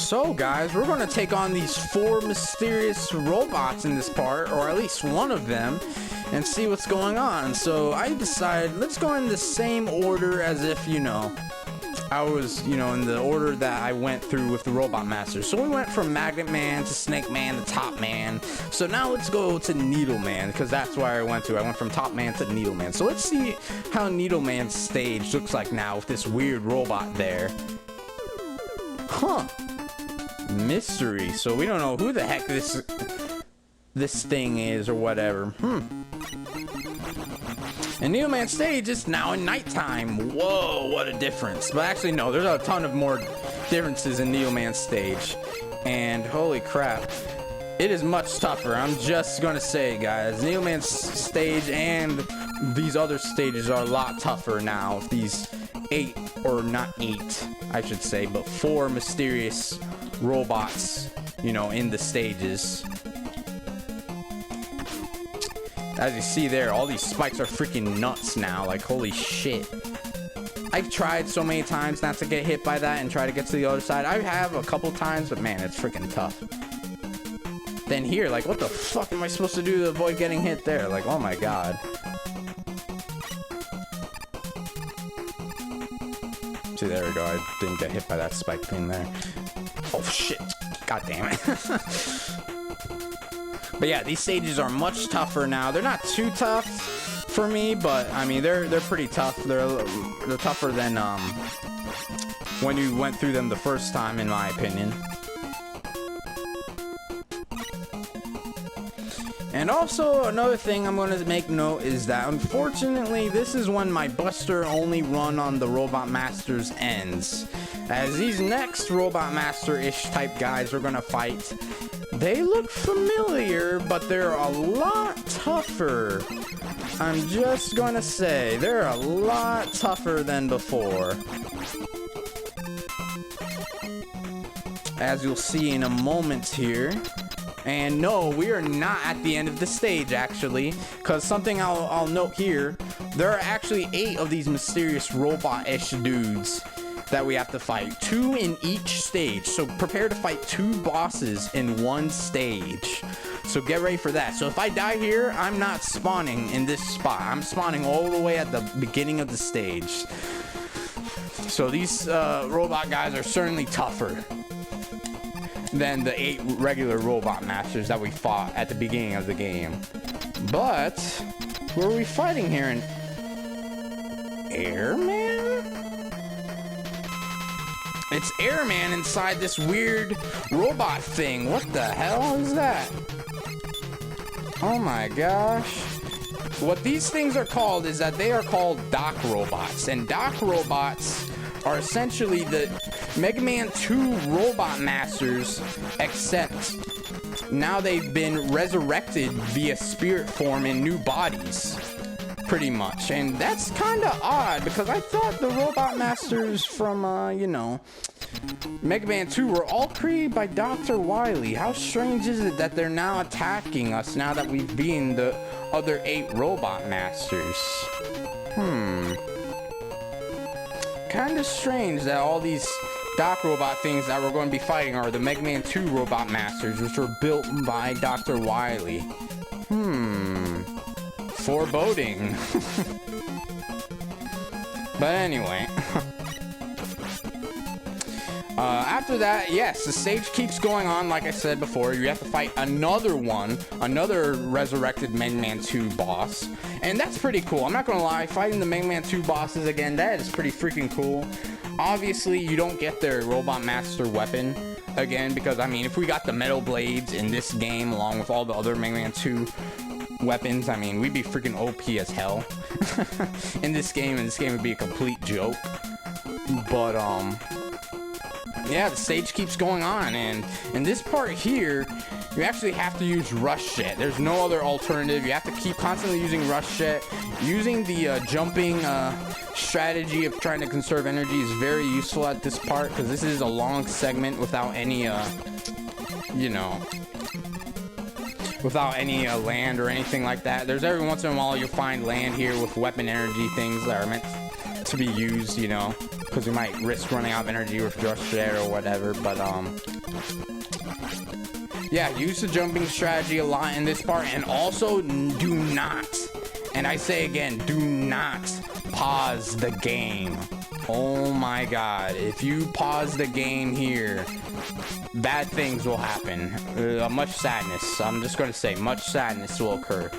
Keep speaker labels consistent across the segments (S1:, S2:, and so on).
S1: So guys, we're going to take on these 4 mysterious robots in this part, or at least one of them, and see what's going on. So I decided, let's go in the same order as if, I was, in the order that I went through with the Robot Masters. So we went from Magnet Man to Snake Man to Top Man. So now let's go to Needle Man, because that's where I went to. I went from Top Man to Needle Man. So let's see how Needle Man's stage looks like now with this weird robot there. Huh. Mystery. So we don't know who the heck this thing is or whatever. And Needle Man's stage is now in nighttime. Whoa, what a difference. But actually, no, there's a ton of more differences in Needle Man's stage. And holy crap, it is much tougher. I'm just gonna say, guys, Needle Man's stage and these other stages are a lot tougher now. These 8, or not 8, I should say, but 4 mysterious robots, in the stages. As you see there, all these spikes are freaking nuts now. Like, holy shit. I've tried so many times not to get hit by that and try to get to the other side. I have a couple times, but man, it's freaking tough. Then here, like, what the fuck am I supposed to do to avoid getting hit there? Like, oh my god. See, there we go. I didn't get hit by that spike thing there. Oh shit. God damn it. But yeah, these stages are much tougher now. They're not too tough for me, but I mean they're pretty tough. They're tougher than when you went through them the first time, in my opinion. And also another thing I'm going to make note is that unfortunately this is when my Buster only run on the Robot Masters ends. As these next Robot Master-ish type guys we're going to fight, they look familiar, but they're a lot tougher. I'm just gonna say, they're a lot tougher than before. As you'll see in a moment here. And no, we are not at the end of the stage, actually. Because something I'll note here, there are actually 8 of these mysterious robot-ish dudes that we have to fight. 2 in each stage. So prepare to fight 2 bosses in 1 stage. So get ready for that. So if I die here, I'm not spawning in this spot. I'm spawning all the way at the beginning of the stage. So these robot guys are certainly tougher than the 8 regular Robot Masters that we fought at the beginning of the game. But who are we fighting here? In Airman? It's Airman inside this weird robot thing. What the hell is that? Oh my gosh. What these things are called is that they are called dock robots. And dock robots are essentially the Mega Man 2 Robot Masters, except now they've been resurrected via spirit form in new bodies. Pretty much. And that's kind of odd, because I thought the Robot Masters from, Mega Man 2 were all created by Dr. Wily. How strange is it that they're now attacking us now that we've beaten the other 8 Robot Masters? Kind of strange that all these dock robot things that we're going to be fighting are the Mega Man 2 Robot Masters, which were built by Dr. Wily. Foreboding. But anyway. After that, yes, the stage keeps going on. Like I said before, you have to fight another resurrected Mega Man 2 boss. And that's pretty cool. I'm not gonna lie, fighting the Mega Man 2 bosses again, that is pretty freaking cool. Obviously, you don't get their Robot Master weapon again, because, I mean, if we got the Metal Blades in this game, along with all the other Mega Man 2 weapons, I mean, we'd be freaking OP as hell in this game, and this game would be a complete joke. But, yeah, the stage keeps going on, and in this part here, you actually have to use Rush Jet. There's no other alternative. You have to keep constantly using Rush Jet. Using the jumping strategy of trying to conserve energy is very useful at this part, because this is a long segment without any, without any land or anything like that. There's every once in a while you'll find land here with weapon energy things that are meant to be used, you know, because we might risk running out of energy with Rush Jet or whatever, but, yeah, use the jumping strategy a lot in this part, and also do not, and I say again, do not pause the game. Oh my god, if you pause the game here, bad things will happen. Much sadness. I'm just going to say, much sadness will occur.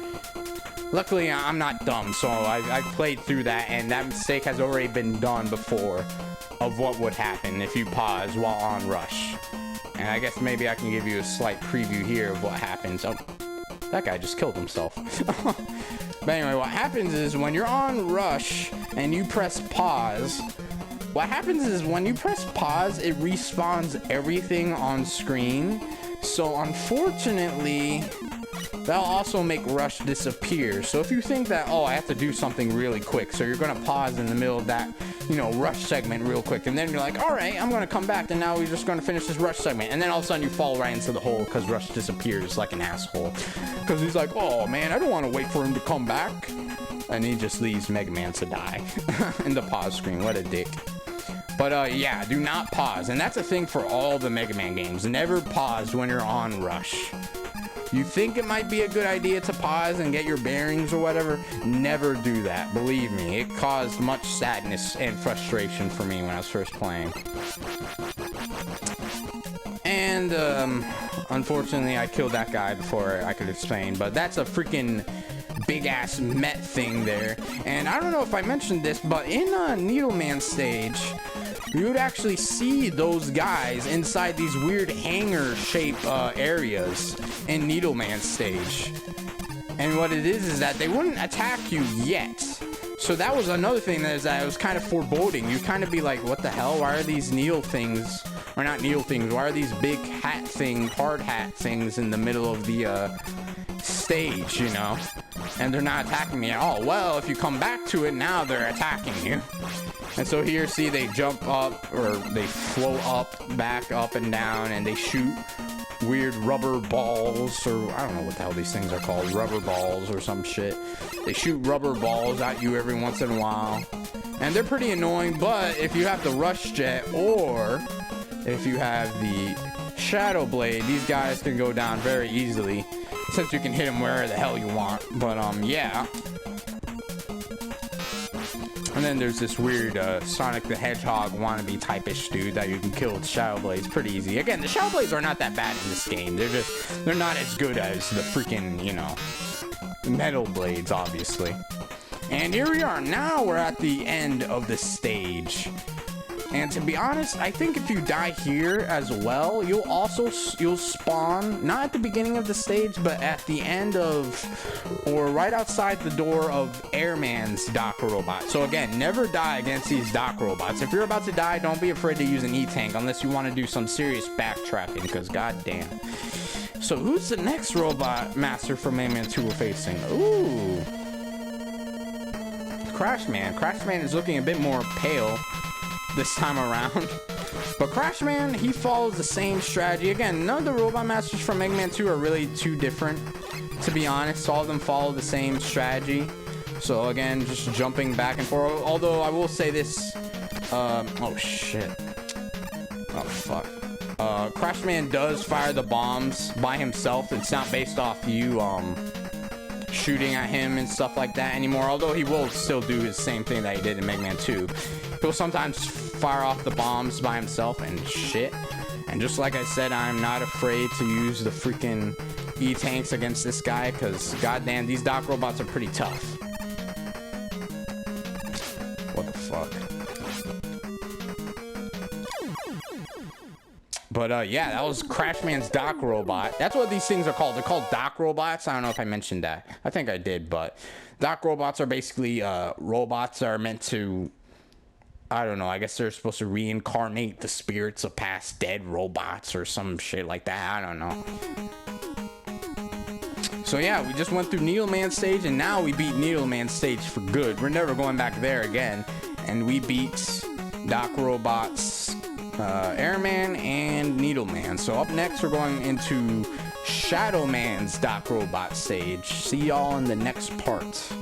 S1: Luckily, I'm not dumb, so I've played through that, and that mistake has already been done before of what would happen if you pause while on Rush. And I guess maybe I can give you a slight preview here of what happens. Oh, that guy just killed himself. But anyway, what happens is when you're on Rush and you press pause, what happens is when you press pause, it respawns everything on screen. So unfortunately, that'll also make Rush disappear. So if you think that, oh, I have to do something really quick, so you're gonna pause in the middle of that, you know, Rush segment real quick, and then you're like, all right, I'm gonna come back, and now we're just gonna finish this Rush segment, and then all of a sudden you fall right into the hole because Rush disappears like an asshole. Because he's like, oh man, I don't want to wait for him to come back, and he just leaves Mega Man to die in the pause screen. What a dick. But yeah, do not pause, and that's a thing for all the Mega Man games. Never pause when you're on Rush. You think it might be a good idea to pause and get your bearings or whatever? Never do that. Believe me, it caused much sadness and frustration for me when I was first playing. And unfortunately, I killed that guy before I could explain, but that's a freaking big-ass Met thing there. And I don't know if I mentioned this, but in Needleman stage, you would actually see those guys inside these weird hangar-shaped areas in Needleman stage. And what it is that they wouldn't attack you yet. So that was another thing that it was kind of foreboding. You'd kind of be like, what the hell? Why are these needle things, or not needle things, why are these big hat thing, hard hat things in the middle of the stage, you know? And they're not attacking me at all. Well, if you come back to it, now they're attacking you. And so here, see, they jump up, or they float up, back up and down, and they shoot weird rubber balls, or I don't know what the hell these things are called, rubber balls or some shit. They shoot rubber balls at you every once in a while. And they're pretty annoying, but if you have the Rush Jet, or if you have the Shadow Blade, these guys can go down very easily, since you can hit them wherever the hell you want. But yeah. And then there's this weird Sonic the Hedgehog wannabe type-ish dude that you can kill with Shadow Blades pretty easy. Again, the Shadow Blades are not that bad in this game. They're not as good as the freaking, you know, Metal Blades, obviously. And here we are. Now we're at the end of the stage. And to be honest, I think if you die here as well, you'll spawn, not at the beginning of the stage, but at the end of, or right outside the door of Airman's Dock Robot. So again, never die against these Dock Robots. If you're about to die, don't be afraid to use an E-Tank unless you want to do some serious backtracking, because goddamn. So who's the next Robot Master from Mega Man 2 we're facing? Ooh. Crashman. Crashman is looking a bit more pale this time around. But Crashman, he follows the same strategy. Again, none of the Robot Masters from Mega Man 2 are really too different, to be honest. All of them follow the same strategy. So again, just jumping back and forth. Although I will say this, oh shit. Oh fuck. Crashman does fire the bombs by himself. It's not based off you shooting at him and stuff like that anymore. Although he will still do his same thing that he did in Mega Man 2. He'll sometimes fire off the bombs by himself and shit. And just like I said, I'm not afraid to use the freaking E-Tanks against this guy, because goddamn, these Dock Robots are pretty tough. What the fuck? But yeah, that was Crashman's Dock Robot. That's what these things are called. They're called Dock Robots. I don't know if I mentioned that. I think I did, but Dock Robots are basically robots that are meant to, I don't know, I guess they're supposed to reincarnate the spirits of past dead robots or some shit like that. I don't know. So yeah, we just went through Needleman stage, and now we beat Needleman stage for good. We're never going back there again. And we beat Dock Robots, Airman, and Needleman. So up next, we're going into Shadow Man's Dock Robot stage. See y'all in the next part.